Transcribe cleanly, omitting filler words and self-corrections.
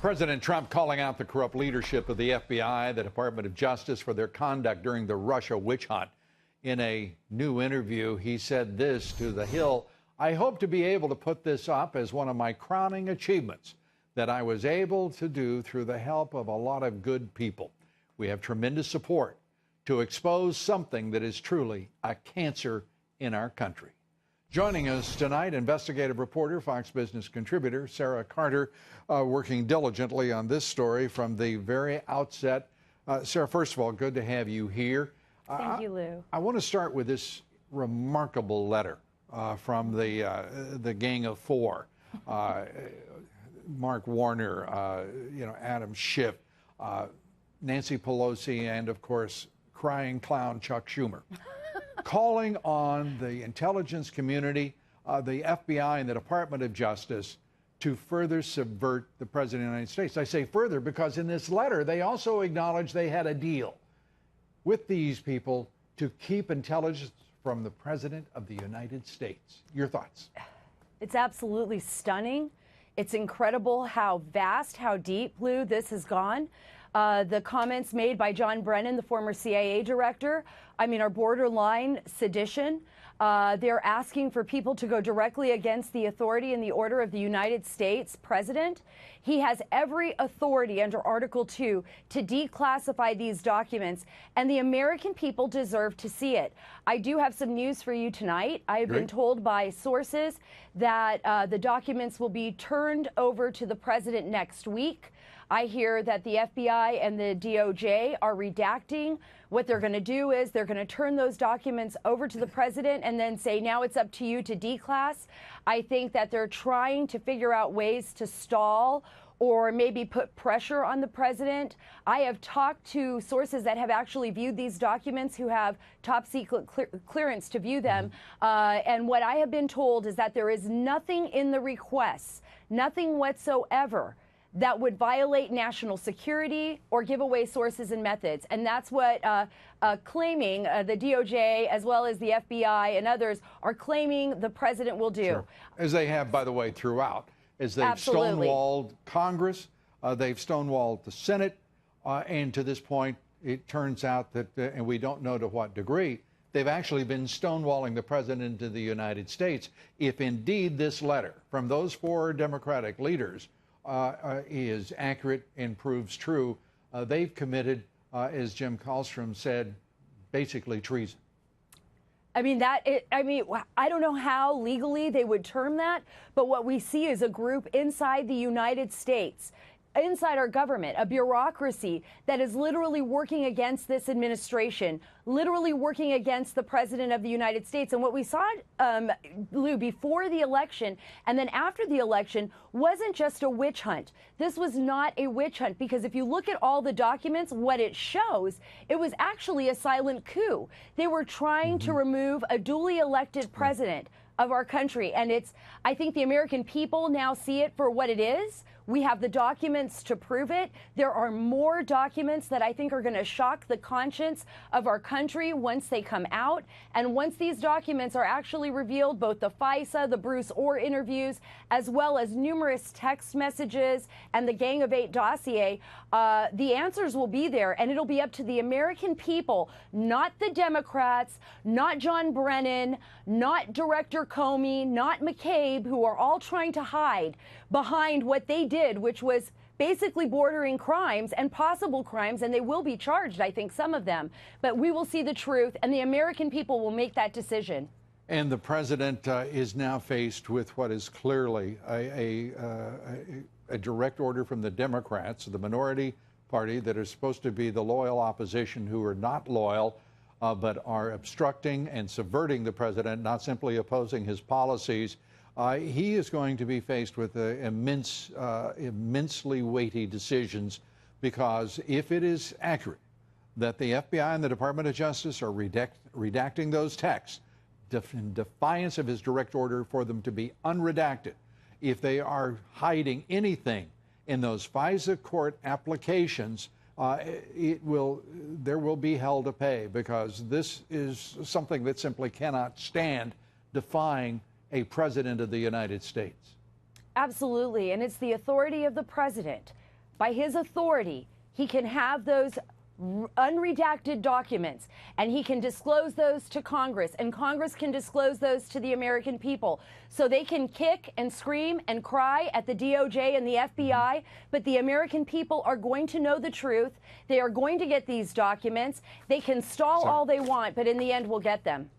President Trump calling out the corrupt leadership of the FBI, the Department of Justice, for their conduct during the Russia witch hunt. In a new interview, he said this to The Hill: "I hope to be able to put this up as one of my crowning achievements that I was able to do through the help of a lot of good people. We have tremendous support to expose something that is truly a cancer in our country." Joining us tonight, investigative reporter, Fox Business contributor Sara Carter, working diligently on this story from the very outset. Sara, first of all, good to have you here. Thank you, Lou. I want to start with this remarkable letter from the Gang of Four. Mark Warner, Adam Schiff, Nancy Pelosi, and of course, crying clown Chuck Schumer, calling on the intelligence community, the FBI, and the Department of Justice to further subvert the President of the United States. I say further because in this letter, they also acknowledge they had a deal with these people to keep intelligence from the President of the United States. Your thoughts? It's absolutely stunning. It's incredible how vast, how deep, Lou, this has gone. The comments made by John Brennan, the former CIA director, are borderline sedition. They're asking for people to go directly against the authority and the order of the United States president. He has every authority under Article 2 to declassify these documents, and the American people deserve to see it. I do have some news for you tonight. I have been told by sources that the documents will be turned over to the president next week. I hear that the FBI and the DOJ are redacting. What they're going to do is they're going to turn those documents over to the president and then say, now it's up to you to declass. I think that they're trying to figure out ways to stall or maybe put pressure on the president. I have talked to sources that have actually viewed these documents, who have top secret clearance to view them. And what I have been told is that there is nothing in the requests, nothing whatsoever, that would violate national security or give away sources and methods. And that's what claiming the DOJ, as well as the FBI and others, are claiming the president will do. Sure. As they have, by the way, throughout. As they've stonewalled Congress, they've stonewalled the Senate, and to this point, it turns out that, and we don't know to what degree, they've actually been stonewalling the president of the United States. If indeed this letter from those four Democratic leaders is accurate and proves true, they've committed, as Jim Kallstrom said, basically treason. I don't know how legally they would term that, but what we see is a group inside the United States, inside our government, a bureaucracy that is literally working against this administration, literally working against the president of the United States. And what we saw, Lou, before the election and then after the election wasn't just a witch hunt. This was not a witch hunt, because if you look at all the documents, what it shows, it was actually a silent coup. They were trying to remove a duly elected president of our country. And I think the American people now see it for what it is. We have the documents to prove it. There are more documents that I think are going to shock the conscience of our country once they come out. And once these documents are actually revealed, both the FISA, the Bruce Orr interviews, as well as numerous text messages and the Gang of Eight dossier, the answers will be there. And it'll be up to the American people, not the Democrats, not John Brennan, not Director Comey, not McCabe, who are all trying to hide behind what they did, which was basically bordering crimes and possible crimes, and they will be charged, I think, some of them. But we will see the truth, and the American people will make that decision. And the president is now faced with what is clearly a direct order from the Democrats, the minority party that is supposed to be the loyal opposition, who are not loyal, but are obstructing and subverting the president, not simply opposing his policies. He is going to be faced with immensely weighty decisions, because if it is accurate that the FBI and the Department of Justice are redacting those texts in defiance of his direct order for them to be unredacted, if they are hiding anything in those FISA court applications, there will be hell to pay, because this is something that simply cannot stand, defying a president of the United States. Absolutely. And it's the authority of the president by his authority, he can have those unredacted documents, and he can disclose those to Congress, and Congress can disclose those to the American people. So they can kick and scream and cry at the DOJ and the FBI, but the American people are going to know the truth. They are going to get these documents. They can stall all they want, but in the end, we'll get them.